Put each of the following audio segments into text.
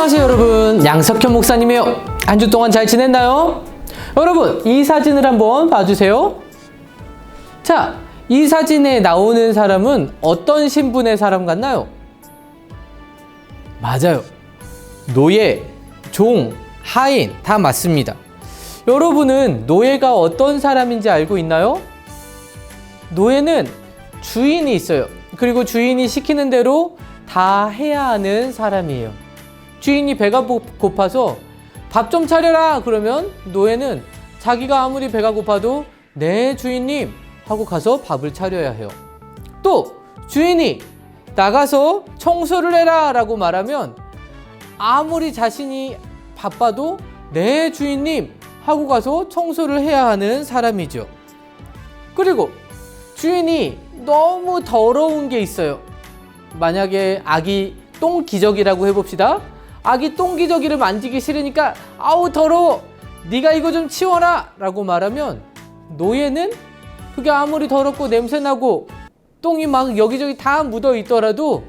안녕하세요 여러분, 양석현 목사님이에요. 한 주 동안 잘 지냈나요? 여러분, 이 사진을 한번 봐주세요. 자, 이 사진에 나오는 사람은 어떤 신분의 사람 같나요? 맞아요. 노예, 종, 하인 다 맞습니다. 여러분은 노예가 어떤 사람인지 알고 있나요? 노예는 주인이 있어요. 그리고 주인이 시키는 대로 다 해야 하는 사람이에요. 주인이 배가 고파서 밥 좀 차려라 그러면 노예는 자기가 아무리 배가 고파도 네 주인님 하고 가서 밥을 차려야 해요. 또 주인이 나가서 청소를 해라 라고 말하면 아무리 자신이 바빠도 네 주인님 하고 가서 청소를 해야 하는 사람이죠. 그리고 주인이 너무 더러운 게 있어요. 만약에 아기 똥기저귀라고 해봅시다. 아기 똥기저귀를 만지기 싫으니까 아우 더러워, 네가 이거 좀 치워라 라고 말하면 노예는 그게 아무리 더럽고 냄새나고 똥이 막 여기저기 다 묻어 있더라도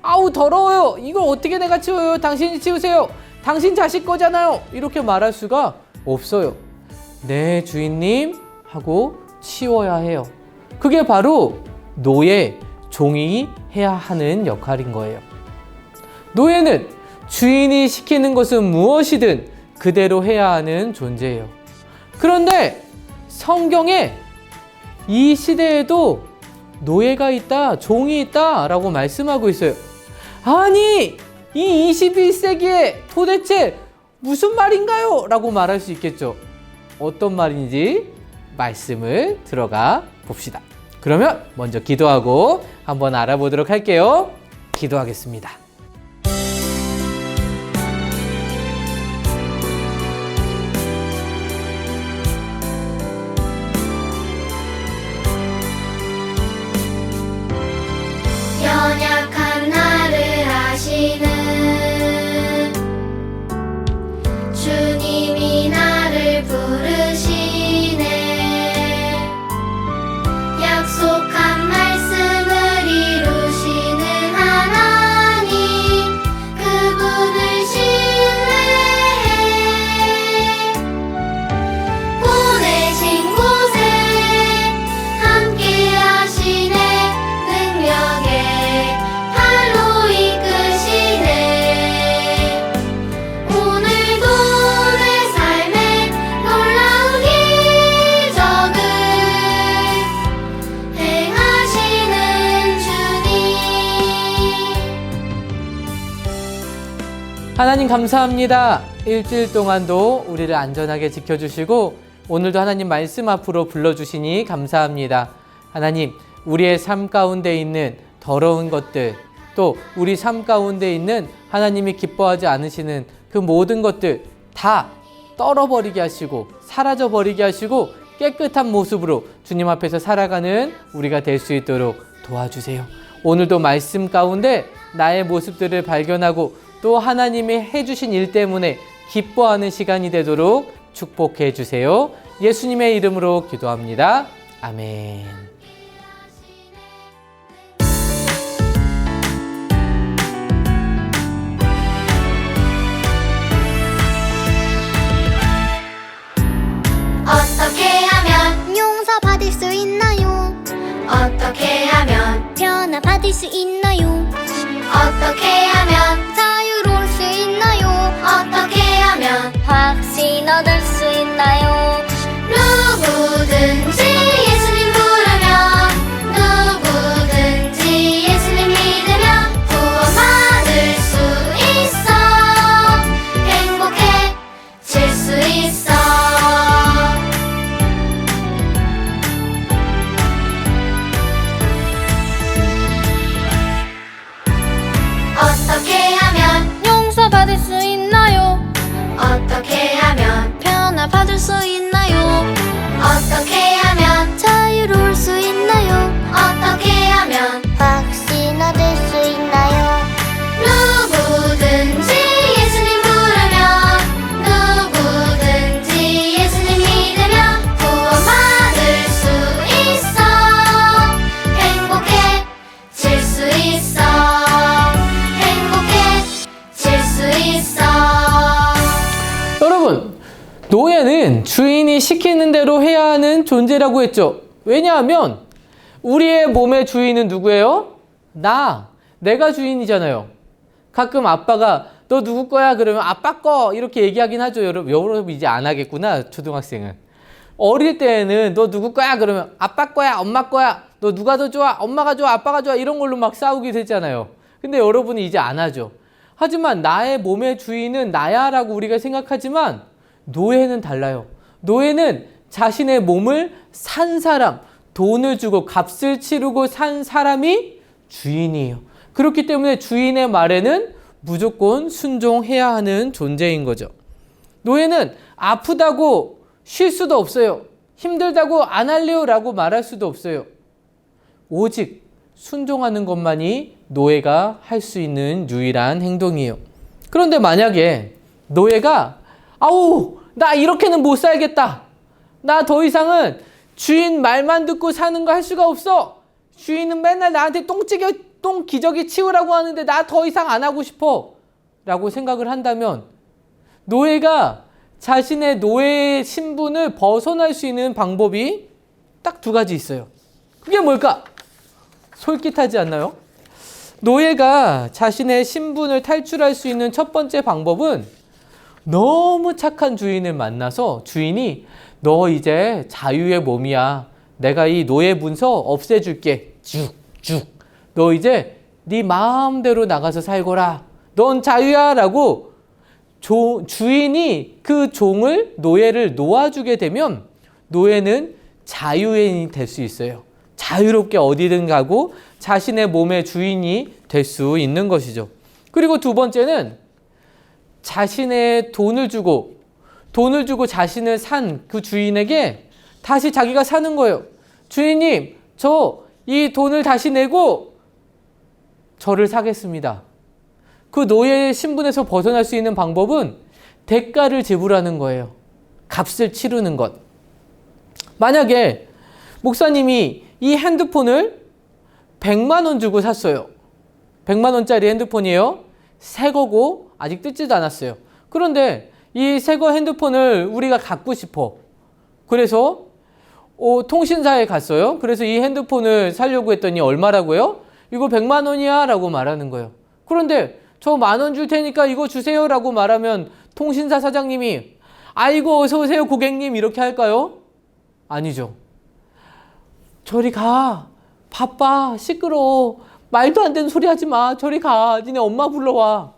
아우 더러워요, 이걸 어떻게 내가 치워요, 당신이 치우세요, 당신 자식 거잖아요, 이렇게 말할 수가 없어요. 네 주인님 하고 치워야 해요. 그게 바로 노예, 종이 해야 하는 역할인 거예요. 노예는 주인이 시키는 것은 무엇이든 그대로 해야 하는 존재예요. 그런데 성경에 이 시대에도 노예가 있다, 종이 있다 라고 말씀하고 있어요. 아니, 이 21세기에 도대체 무슨 말인가요? 라고 말할 수 있겠죠. 어떤 말인지 말씀을 들어가 봅시다. 그러면 먼저 기도하고 한번 알아보도록 할게요. 기도하겠습니다. 연약한 나를 아시는 주님이 나를 부르시네. 약속한 말씀을 이루시는 하나님, 그분을 신뢰해. 보내신 곳에 함께 하시네. 능력에 발로 이끄시네. 오늘도 내 삶에 놀라운 기적을 행하시는 주님. 하나님 감사합니다. 일주일 동안도 우리를 안전하게 지켜주시고 오늘도 하나님 말씀 앞으로 불러주시니 감사합니다. 하나님, 우리의 삶 가운데 있는 더러운 것들, 또 우리 삶 가운데 있는 하나님이 기뻐하지 않으시는 그 모든 것들 다 떨어버리게 하시고 사라져버리게 하시고 깨끗한 모습으로 주님 앞에서 살아가는 우리가 될 수 있도록 도와주세요. 오늘도 말씀 가운데 나의 모습들을 발견하고 또 하나님이 해주신 일 때문에 기뻐하는 시간이 되도록 축복해 주세요. 예수님의 이름으로 기도합니다. 아멘. 어떻게 하면 용서받을 수 있나요? 어떻게 하면 변화받을 수 있나요? 어떻게 하면 자유로울 수 있나요? 어떻게 하면 확신 얻을 수 있나요? 누구든지 예수님 부르면, 누구든지 예수님 믿으면 구원받을 수 있어. 행복해질 수 있어. 어떻게 하면 용서받을 수 있나요? 어떻게 하면 변화받을 수 있나요? 어떻게 하면 자유로울 수 있나요? 어떻게 하면 확신 얻을 수 있나요? 누구든지 예수님 부르면, 누구든지 예수님 믿으면 구원받을 수 있어. 행복해질 수 있어. 행복해질 수 있어. 노예는 주인이 시키는 대로 해야 하는 존재라고 했죠. 왜냐하면 우리의 몸의 주인은 누구예요? 내가 주인이잖아요. 가끔 아빠가 너 누구 거야? 그러면 아빠 거 이렇게 얘기하긴 하죠. 여러분 이제 안 하겠구나, 초등학생은. 어릴 때는 너 누구 거야? 그러면 아빠 거야, 엄마 거야. 너 누가 더 좋아? 엄마가 좋아, 아빠가 좋아? 이런 걸로 막 싸우게 되잖아요. 근데 여러분이 이제 안 하죠. 하지만 나의 몸의 주인은 나야 라고 우리가 생각하지만 노예는 달라요. 노예는 자신의 몸을 산 사람, 돈을 주고 값을 치르고 산 사람이 주인이에요. 그렇기 때문에 주인의 말에는 무조건 순종해야 하는 존재인 거죠. 노예는 아프다고 쉴 수도 없어요. 힘들다고 안 할래요 라고 말할 수도 없어요. 오직 순종하는 것만이 노예가 할 수 있는 유일한 행동이에요. 그런데 만약에 노예가 아우 나 이렇게는 못 살겠다. 나 더 이상은 주인 말만 듣고 사는 거 할 수가 없어. 주인은 맨날 나한테 똥 기저귀 치우라고 하는데 나 더 이상 안 하고 싶어 라고 생각을 한다면 노예가 자신의 노예의 신분을 벗어날 수 있는 방법이 딱 두 가지 있어요. 그게 뭘까? 솔깃하지 않나요? 노예가 자신의 신분을 탈출할 수 있는 첫 번째 방법은 너무 착한 주인을 만나서 주인이 너 이제 자유의 몸이야. 내가 이 노예 문서 없애줄게. 쭉쭉. 너 이제 네 마음대로 나가서 살거라. 넌 자유야 라고 주인이 그 종을 노예를 놓아주게 되면 노예는 자유인이 될 수 있어요. 자유롭게 어디든 가고 자신의 몸의 주인이 될 수 있는 것이죠. 그리고 두 번째는 자신의 돈을 주고 자신을 산 그 주인에게 다시 자기가 사는 거예요. 주인님, 저 이 돈을 다시 내고 저를 사겠습니다. 그 노예의 신분에서 벗어날 수 있는 방법은 대가를 지불하는 거예요. 값을 치르는 것. 만약에 목사님이 이 핸드폰을 100만 원 주고 샀어요. 100만 원짜리 핸드폰이에요. 새 거고 아직 뜯지도 않았어요. 그런데 이 새 거 핸드폰을 우리가 갖고 싶어. 그래서 통신사에 갔어요. 그래서 이 핸드폰을 사려고 했더니 얼마라고요? 이거 100만 원이야 라고 말하는 거예요. 그런데 저 10,000원 줄 테니까 이거 주세요 라고 말하면 통신사 사장님이 아이고 어서 오세요 고객님 이렇게 할까요? 아니죠. 저리 가. 바빠. 시끄러워. 말도 안 되는 소리 하지 마. 저리 가. 니네 엄마 불러와.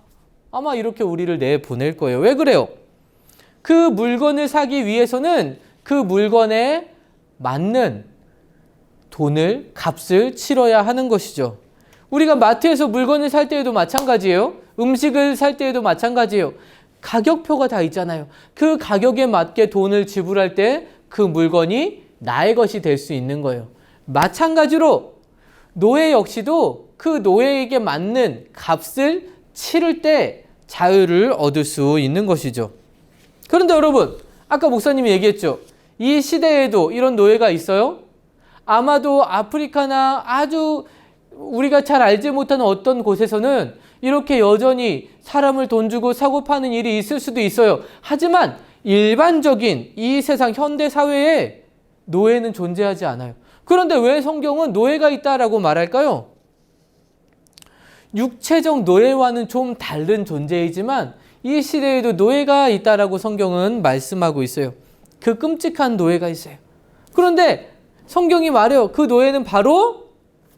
아마 이렇게 우리를 내보낼 거예요. 왜 그래요? 그 물건을 사기 위해서는 그 물건에 맞는 돈을, 값을 치러야 하는 것이죠. 우리가 마트에서 물건을 살 때에도 마찬가지예요. 음식을 살 때에도 마찬가지예요. 가격표가 다 있잖아요. 그 가격에 맞게 돈을 지불할 때 그 물건이 나의 것이 될 수 있는 거예요. 마찬가지로 노예 역시도 그 노예에게 맞는 값을 치를 때 자유를 얻을 수 있는 것이죠. 그런데 여러분, 아까 목사님이 얘기했죠. 이 시대에도 이런 노예가 있어요? 아마도 아프리카나 아주 우리가 잘 알지 못하는 어떤 곳에서는 이렇게 여전히 사람을 돈 주고 사고 파는 일이 있을 수도 있어요. 하지만 일반적인 이 세상 현대 사회에 노예는 존재하지 않아요. 그런데 왜 성경은 노예가 있다라고 말할까요? 육체적 노예와는 좀 다른 존재이지만 이 시대에도 노예가 있다라고 성경은 말씀하고 있어요. 그 끔찍한 노예가 있어요. 그런데 성경이 말해요. 그 노예는 바로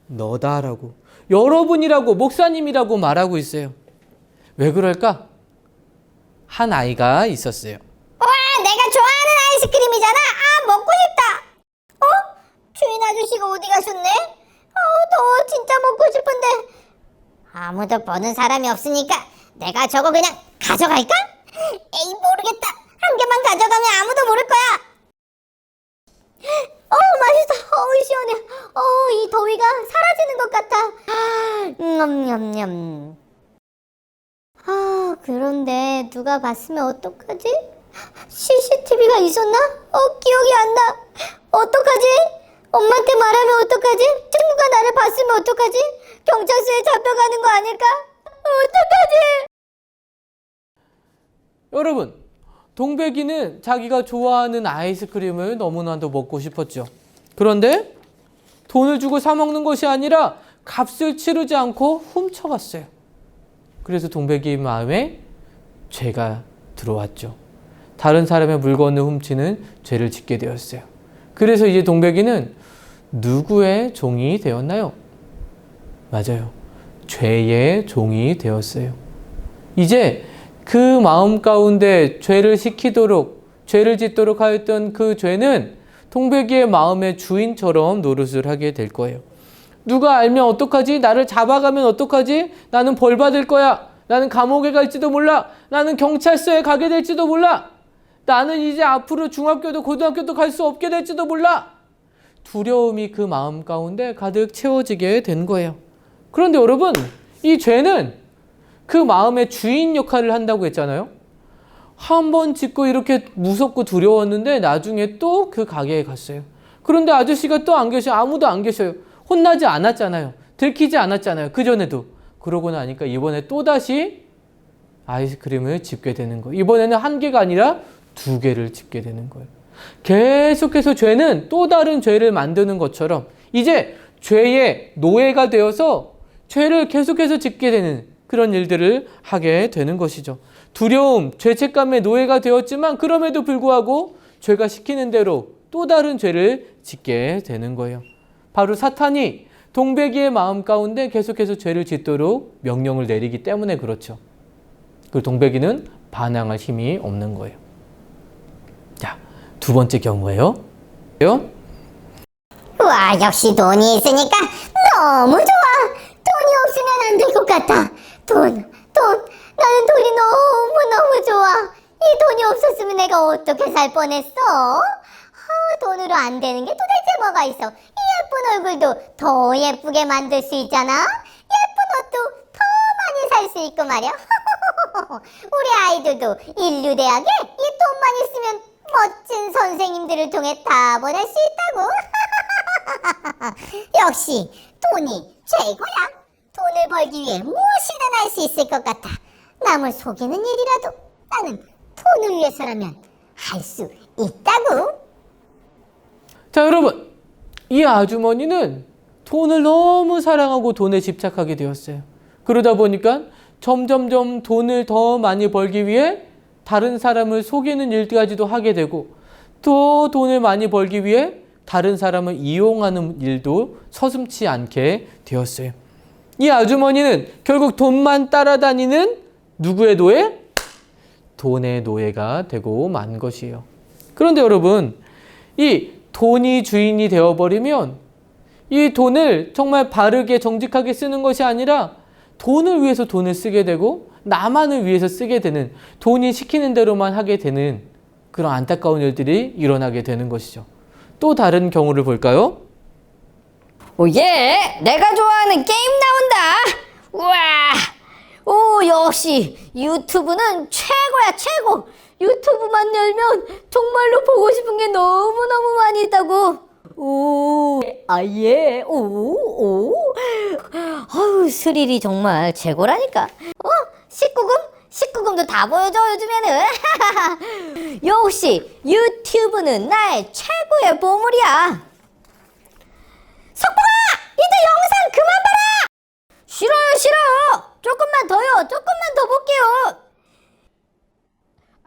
너다라고, 여러분이라고, 목사님이라고 말하고 있어요. 왜 그럴까? 한 아이가 있었어요. 와, 내가 좋아하는 아이스크림이잖아. 아, 먹고 싶다. 주인 아저씨가 어디 가셨네? 더 진짜 먹고 싶은데. 아무도 보는 사람이 없으니까 내가 저거 그냥 가져갈까? 에이, 모르겠다. 한 개만 가져가면 아무도 모를 거야. 맛있어. 시원해. 이 더위가 사라지는 것 같아. 냠냠냠. 그런데 누가 봤으면 어떡하지? CCTV가 있었나? 기억이 안 나. 어떡하지? 엄마한테 말하면 어떡하지? 친구가 나를 봤으면 어떡하지? 경찰서에 잡혀가는 거 아닐까? 어떡하지? 여러분, 동백이는 자기가 좋아하는 아이스크림을 너무나도 먹고 싶었죠. 그런데 돈을 주고 사 먹는 것이 아니라 값을 치르지 않고 훔쳐갔어요. 그래서 동백이의 마음에 죄가 들어왔죠. 다른 사람의 물건을 훔치는 죄를 짓게 되었어요. 그래서 이제 동백이는 누구의 종이 되었나요? 맞아요. 죄의 종이 되었어요. 이제 그 마음 가운데 죄를 짓도록 하였던 그 죄는 동백이의 마음의 주인처럼 노릇을 하게 될 거예요. 누가 알면 어떡하지? 나를 잡아가면 어떡하지? 나는 벌 받을 거야. 나는 감옥에 갈지도 몰라. 나는 경찰서에 가게 될지도 몰라. 나는 이제 앞으로 중학교도 고등학교도 갈 수 없게 될지도 몰라. 두려움이 그 마음 가운데 가득 채워지게 된 거예요. 그런데 여러분, 이 죄는 그 마음의 주인 역할을 한다고 했잖아요. 한 번 짓고 이렇게 무섭고 두려웠는데 나중에 또 그 가게에 갔어요. 그런데 아저씨가 또 안 계셔요. 아무도 안 계셔요. 혼나지 않았잖아요. 들키지 않았잖아요. 그전에도. 그러고 나니까 이번에 또다시 아이스크림을 집게 되는 거예요. 이번에는 한 개가 아니라 2개를 집게 되는 거예요. 계속해서 죄는 또 다른 죄를 만드는 것처럼 이제 죄의 노예가 되어서 죄를 계속해서 짓게 되는 그런 일들을 하게 되는 것이죠. 두려움, 죄책감의 노예가 되었지만 그럼에도 불구하고 죄가 시키는 대로 또 다른 죄를 짓게 되는 거예요. 바로 사탄이 동백이의 마음 가운데 계속해서 죄를 짓도록 명령을 내리기 때문에 그렇죠. 그 동백이는 반항할 힘이 없는 거예요. 자, 2번째 경우예요. 와, 역시 돈이 있으니까 너무 좋아. 돈이 없으면 안 될 것 같아. 나는 돈이 너무너무 좋아. 이 돈이 없었으면 내가 어떻게 살 뻔했어? 돈으로 안 되는 게 도대체 뭐가 있어? 이 예쁜 얼굴도 더 예쁘게 만들 수 있잖아. 예쁜 옷도 더 많이 살 수 있고 말이야. 우리 아이들도 인류대학에 이 돈만 있으면 멋진 선생님들을 통해 다 보낼 수 있다고. 역시 돈이 최고야. 돈을 벌기 위해 무엇이든 할 수 있을 것 같아. 남을 속이는 일이라도 나는 돈을 위해서라면 할 수 있다고. 자, 여러분, 이 아주머니는 돈을 너무 사랑하고 돈에 집착하게 되었어요. 그러다 보니까 점점점 돈을 더 많이 벌기 위해 다른 사람을 속이는 일까지도 하게 되고 또 돈을 많이 벌기 위해 다른 사람을 이용하는 일도 서슴지 않게 되었어요. 이 아주머니는 결국 돈만 따라다니는 누구의 노예? 돈의 노예가 되고 만 것이에요. 그런데 여러분, 이 돈이 주인이 되어버리면 이 돈을 정말 바르게 정직하게 쓰는 것이 아니라 돈을 위해서 돈을 쓰게 되고 나만을 위해서 쓰게 되는, 돈이 시키는 대로만 하게 되는 그런 안타까운 일들이 일어나게 되는 것이죠. 또 다른 경우를 볼까요? 오예! 내가 좋아하는 게임 나온다! 우와! 오, 역시 유튜브는 최고야, 최고! 유튜브만 열면 정말로 보고 싶은 게 너무너무 많이 있다고! 오, 아예, 오. 아유, 스릴이 정말 최고라니까. 19금도 다 보여줘, 요즘에는. 역시 유튜브는 나의 최고의 보물이야. 석봉아! 이제 영상 그만 봐라! 싫어요. 조금만 더 볼게요.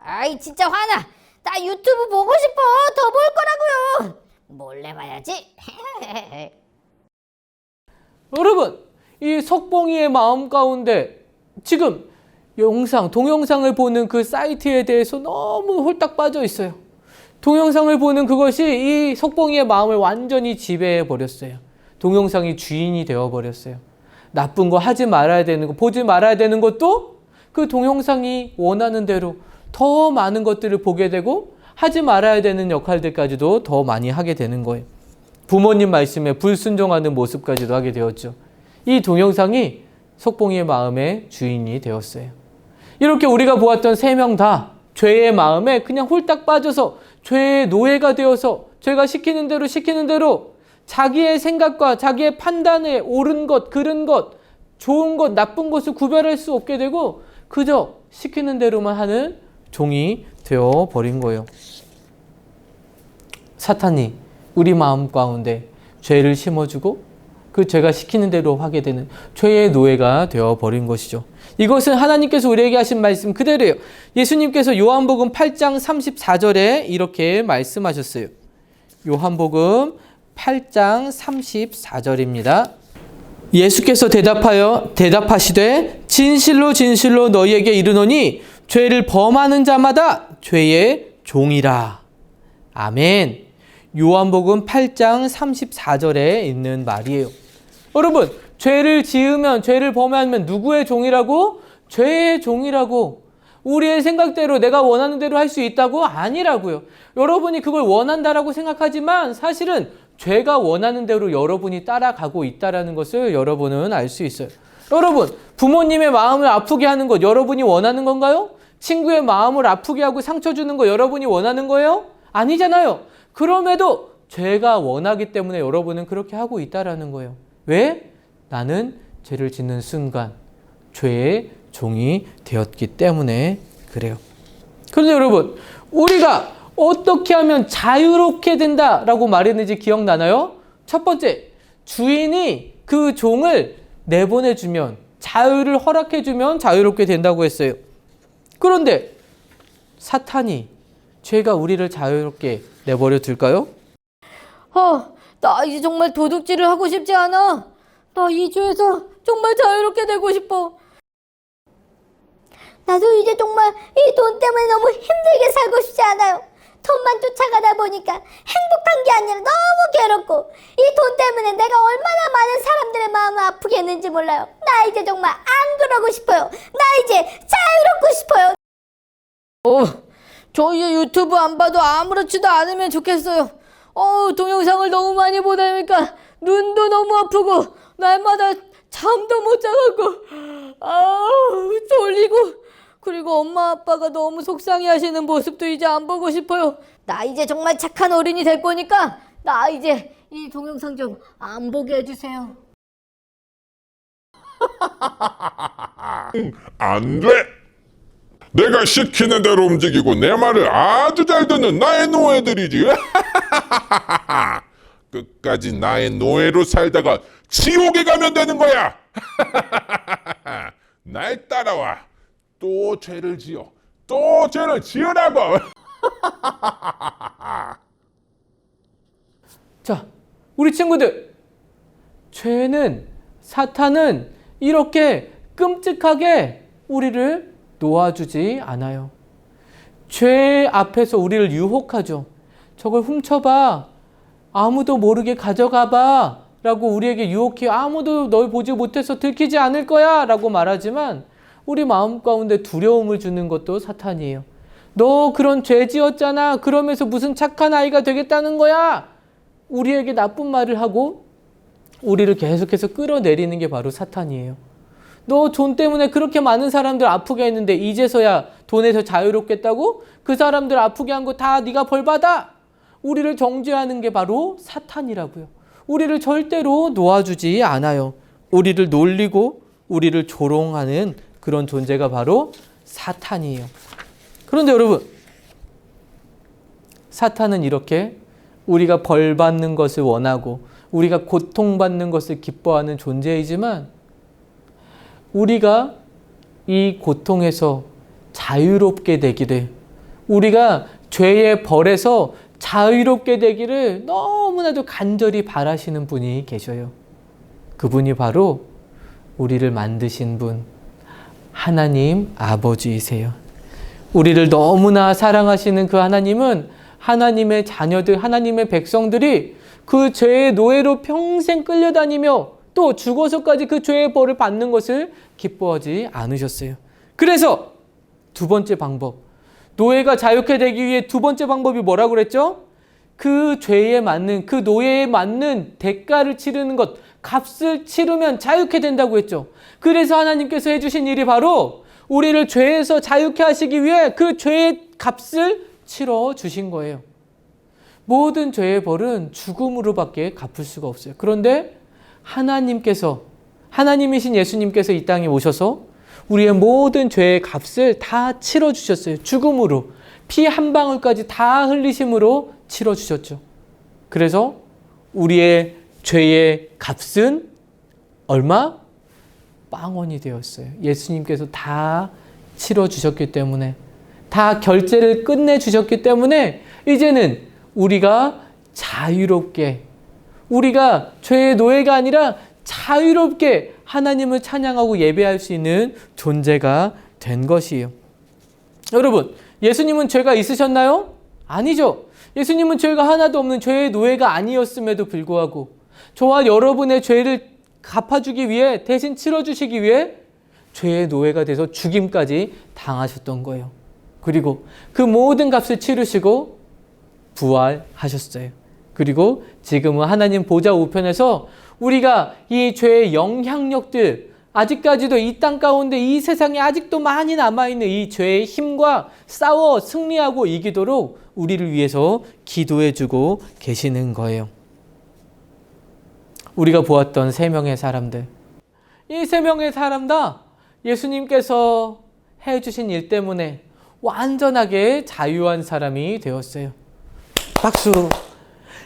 아이, 진짜 화나. 나 유튜브 보고 싶어. 더 볼 거라고요. 몰래 봐야지. 여러분, 이 석봉이의 마음 가운데 지금 동영상을 보는 그 사이트에 대해서 너무 홀딱 빠져 있어요. 동영상을 보는 그것이 이 석봉이의 마음을 완전히 지배해 버렸어요. 동영상이 주인이 되어 버렸어요. 나쁜 거 하지 말아야 되는 거, 보지 말아야 되는 것도 그 동영상이 원하는 대로 더 많은 것들을 보게 되고 하지 말아야 되는 역할들까지도 더 많이 하게 되는 거예요. 부모님 말씀에 불순종하는 모습까지도 하게 되었죠. 이 동영상이 석봉이의 마음의 주인이 되었어요. 이렇게 우리가 보았던 3명 다 죄의 마음에 그냥 홀딱 빠져서 죄의 노예가 되어서 죄가 시키는 대로 자기의 생각과 자기의 판단에 옳은 것, 그른 것, 좋은 것, 나쁜 것을 구별할 수 없게 되고 그저 시키는 대로만 하는 종이 되어 버린 거예요. 사탄이 우리 마음 가운데 죄를 심어주고 그 죄가 시키는 대로 하게 되는 죄의 노예가 되어 버린 것이죠. 이것은 하나님께서 우리에게 하신 말씀 그대로예요. 예수님께서 요한복음 8장 34절에 이렇게 말씀하셨어요. 요한복음 8장 34절입니다. 예수께서 대답하시되 진실로 진실로 너희에게 이르노니 죄를 범하는 자마다 죄의 종이라. 아멘. 요한복음 8장 34절에 있는 말이에요. 여러분, 죄를 지으면, 죄를 범하면 누구의 종이라고? 죄의 종이라고. 우리의 생각대로 내가 원하는 대로 할 수 있다고? 아니라고요. 여러분이 그걸 원한다라고 생각하지만 사실은 죄가 원하는 대로 여러분이 따라가고 있다는 것을 여러분은 알 수 있어요. 여러분, 부모님의 마음을 아프게 하는 것 여러분이 원하는 건가요? 친구의 마음을 아프게 하고 상처 주는 거 여러분이 원하는 거예요? 아니잖아요. 그럼에도 죄가 원하기 때문에 여러분은 그렇게 하고 있다는 거예요. 왜? 나는 죄를 짓는 순간 죄의 종이 되었기 때문에 그래요. 그런데 여러분, 우리가 어떻게 하면 자유롭게 된다라고 말했는지 기억나나요? 첫 번째, 주인이 그 종을 내보내주면, 자유를 허락해주면 자유롭게 된다고 했어요. 그런데 사탄이, 죄가 우리를 자유롭게 내버려 둘까요? 나 이제 정말 도둑질을 하고 싶지 않아. 나 이 죄에서 정말 자유롭게 되고 싶어. 나도 이제 정말 이 돈 때문에 너무 힘들게 살고 싶지 않아요. 돈만 쫓아가다 보니까 행복한 게 아니라 너무 괴롭고 이 돈 때문에 내가 얼마나 많은 사람들의 마음을 아프게 했는지 몰라요. 나 이제 정말 안 그러고 싶어요. 나 이제 자유롭고 싶어요. 저 이제 유튜브 안 봐도 아무렇지도 않으면 좋겠어요. 동영상을 너무 많이 보다 보니까 눈도 너무 아프고 날마다 잠도 못 자갖고 졸리고, 그리고 엄마 아빠가 너무 속상해 하시는 모습도 이제 안 보고 싶어요. 나 이제 정말 착한 어린이 될 거니까 나 이제 이 동영상 좀 안 보게 해주세요. 안 돼! 내가 시키는 대로 움직이고 내 말을 아주 잘 듣는 나의 노예들이지. 끝까지 나의 노예로 살다가 지옥에 가면 되는 거야. 날 따라와. 또 죄를 지어. 또 죄를 지으라고. 자, 우리 친구들, 사탄은 이렇게 끔찍하게 우리를 놓아주지 않아요. 죄 앞에서 우리를 유혹하죠. 저걸 훔쳐봐, 아무도 모르게 가져가봐 라고 우리에게 유혹해. 아무도 널 보지 못해서 들키지 않을 거야 라고 말하지만 우리 마음 가운데 두려움을 주는 것도 사탄이에요. 너 그런 죄 지었잖아, 그러면서 무슨 착한 아이가 되겠다는 거야, 우리에게 나쁜 말을 하고 우리를 계속해서 끌어내리는 게 바로 사탄이에요. 너 돈 때문에 그렇게 많은 사람들 아프게 했는데 이제서야 돈에서 자유롭겠다고? 그 사람들 아프게 한 거 다 네가 벌 받아! 우리를 정죄하는 게 바로 사탄이라고요. 우리를 절대로 놓아주지 않아요. 우리를 놀리고 우리를 조롱하는 그런 존재가 바로 사탄이에요. 그런데 여러분, 사탄은 이렇게 우리가 벌 받는 것을 원하고 우리가 고통받는 것을 기뻐하는 존재이지만 우리가 이 고통에서 자유롭게 되기를, 우리가 죄의 벌에서 자유롭게 되기를 너무나도 간절히 바라시는 분이 계셔요. 그분이 바로 우리를 만드신 분, 하나님 아버지이세요. 우리를 너무나 사랑하시는 그 하나님은 하나님의 자녀들, 하나님의 백성들이 그 죄의 노예로 평생 끌려다니며 또 죽어서까지 그 죄의 벌을 받는 것을 기뻐하지 않으셨어요. 그래서 두 번째 방법, 노예가 자유케 되기 위해 두 번째 방법이 뭐라고 그랬죠? 그 죄에 맞는, 그 노예에 맞는 대가를 치르는 것, 값을 치르면 자유케 된다고 했죠. 그래서 하나님께서 해주신 일이 바로 우리를 죄에서 자유케 하시기 위해 그 죄의 값을 치러 주신 거예요. 모든 죄의 벌은 죽음으로밖에 갚을 수가 없어요. 그런데 하나님께서, 하나님이신 예수님께서 이 땅에 오셔서 우리의 모든 죄의 값을 다 치러주셨어요. 죽음으로. 피 한 방울까지 다 흘리심으로 치러주셨죠. 그래서 우리의 죄의 값은 얼마? 빵원이 되었어요. 예수님께서 다 치러주셨기 때문에, 다 결제를 끝내주셨기 때문에 이제는 우리가 자유롭게, 우리가 죄의 노예가 아니라 자유롭게 하나님을 찬양하고 예배할 수 있는 존재가 된 것이에요. 여러분, 예수님은 죄가 있으셨나요? 아니죠. 예수님은 죄가 하나도 없는 죄의 노예가 아니었음에도 불구하고 저와 여러분의 죄를 갚아주기 위해, 대신 치러주시기 위해 죄의 노예가 돼서 죽임까지 당하셨던 거예요. 그리고 그 모든 값을 치르시고 부활하셨어요. 그리고 지금은 하나님 보좌 우편에서 우리가 이 죄의 영향력들, 아직까지도 이 땅 가운데 이 세상에 아직도 많이 남아있는 이 죄의 힘과 싸워 승리하고 이기도록 우리를 위해서 기도해주고 계시는 거예요. 우리가 보았던 세 명의 사람들, 이 세 명의 사람 다 예수님께서 해주신 일 때문에 완전하게 자유한 사람이 되었어요. 박수!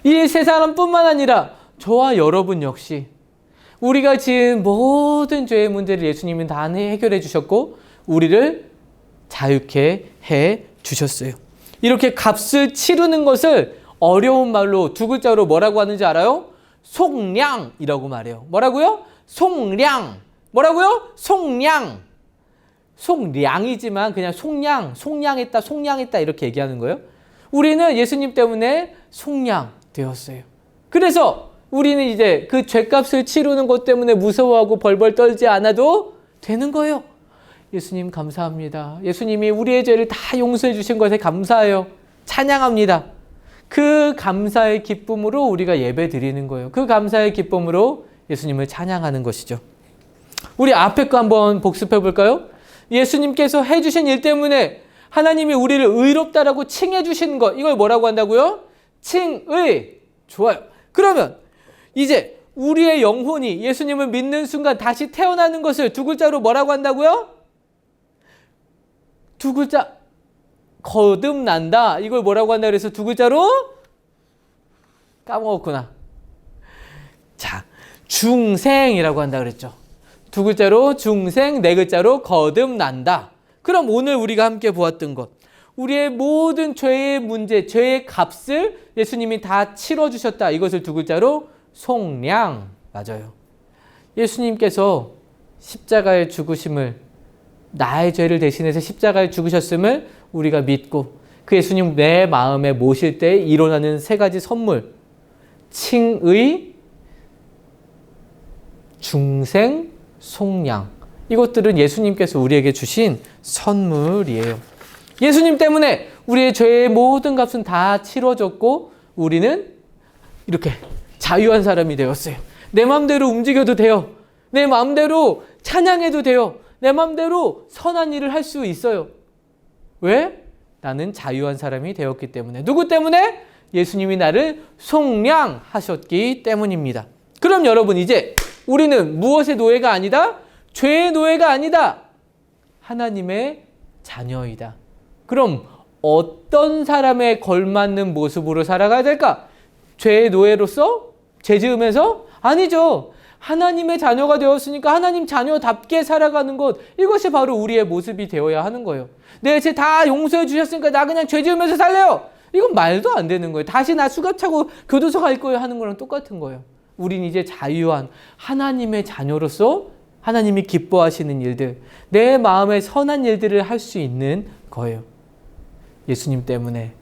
이 세 사람뿐만 아니라 저와 여러분 역시 우리가 지은 모든 죄의 문제를 예수님은 다 해결해 주셨고 우리를 자유케 해 주셨어요. 이렇게 값을 치르는 것을 어려운 말로 두 글자로 뭐라고 하는지 알아요? 속량이라고 말해요. 뭐라고요? 속량. 뭐라고요? 속량. 속량이지만 그냥 속량했다 이렇게 얘기하는 거예요. 우리는 예수님 때문에 속량되었어요. 그래서 우리는 이제 그 죄값을 치르는 것 때문에 무서워하고 벌벌 떨지 않아도 되는 거예요. 예수님 감사합니다. 예수님이 우리의 죄를 다 용서해 주신 것에 감사해요. 찬양합니다. 그 감사의 기쁨으로 우리가 예배 드리는 거예요. 그 감사의 기쁨으로 예수님을 찬양하는 것이죠. 우리 앞에 거 한번 복습해 볼까요? 예수님께서 해주신 일 때문에 하나님이 우리를 의롭다라고 칭해 주신 것, 이걸 뭐라고 한다고요? 칭의. 좋아요. 그러면 이제 우리의 영혼이 예수님을 믿는 순간 다시 태어나는 것을 두 글자로 뭐라고 한다고요? 두 글자, 거듭난다. 이걸 뭐라고 한다 그래서 두 글자로? 까먹었구나. 자, 중생이라고 한다 그랬죠. 두 글자로 중생, 네 글자로 거듭난다. 그럼 오늘 우리가 함께 보았던 것, 우리의 모든 죄의 문제, 죄의 값을 예수님이 다 치러주셨다. 이것을 두 글자로 속량. 맞아요. 예수님께서 십자가의 죽으심을, 나의 죄를 대신해서 십자가에 죽으셨음을 우리가 믿고 그 예수님 내 마음에 모실 때 일어나는 세 가지 선물, 칭의, 중생, 속량. 이것들은 예수님께서 우리에게 주신 선물이에요. 예수님 때문에 우리의 죄의 모든 값은 다 치러졌고 우리는 이렇게 자유한 사람이 되었어요. 내 마음대로 움직여도 돼요. 내 마음대로 찬양해도 돼요. 내 마음대로 선한 일을 할 수 있어요. 왜? 나는 자유한 사람이 되었기 때문에. 누구 때문에? 예수님이 나를 속량하셨기 때문입니다. 그럼 여러분, 이제 우리는 무엇의 노예가 아니다? 죄의 노예가 아니다. 하나님의 자녀이다. 그럼 어떤 사람에 걸맞는 모습으로 살아가야 될까? 죄의 노예로서? 죄 지으면서? 아니죠. 하나님의 자녀가 되었으니까 하나님 자녀답게 살아가는 것, 이것이 바로 우리의 모습이 되어야 하는 거예요. 내 죄 다 용서해 주셨으니까 나 그냥 죄 지으면서 살래요. 이건 말도 안 되는 거예요. 다시 나 수갑 차고 교도소 갈 거예요 하는 거랑 똑같은 거예요. 우린 이제 자유한 하나님의 자녀로서 하나님이 기뻐하시는 일들, 내 마음에 선한 일들을 할 수 있는 거예요. 예수님 때문에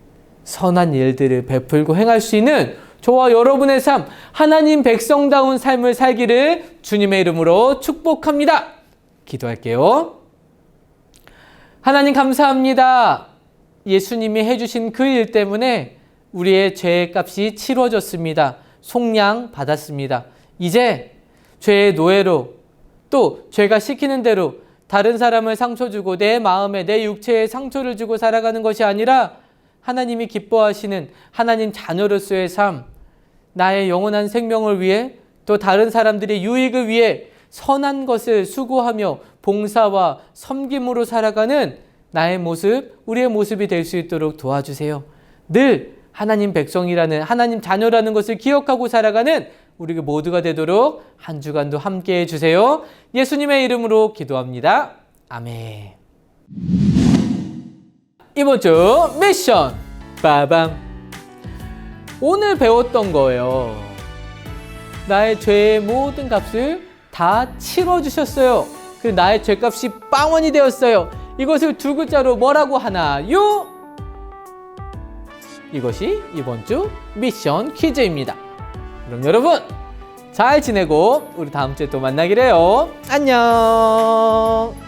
선한 일들을 베풀고 행할 수 있는 저와 여러분의 삶, 하나님 백성다운 삶을 살기를 주님의 이름으로 축복합니다. 기도할게요. 하나님 감사합니다. 예수님이 해주신 그 일 때문에 우리의 죄의 값이 치러졌습니다. 속량 받았습니다. 이제 죄의 노예로, 또 죄가 시키는 대로 다른 사람을 상처 주고 내 마음에, 내 육체에 상처를 주고 살아가는 것이 아니라 하나님이 기뻐하시는 하나님 자녀로서의 삶, 나의 영원한 생명을 위해, 또 다른 사람들의 유익을 위해 선한 것을 수고하며 봉사와 섬김으로 살아가는 나의 모습, 우리의 모습이 될 수 있도록 도와주세요. 늘 하나님 백성이라는, 하나님 자녀라는 것을 기억하고 살아가는 우리 모두가 되도록 한 주간도 함께 해주세요. 예수님의 이름으로 기도합니다. 아멘. 이번 주 미션 빠밤. 오늘 배웠던 거예요. 나의 죄의 모든 값을 다 치러주셨어요. 그 나의 죄값이 빵원이 되었어요. 이것을 두 글자로 뭐라고 하나요? 이것이 이번 주 미션 퀴즈입니다. 그럼 여러분 잘 지내고 우리 다음 주에 또 만나기로 해요. 안녕.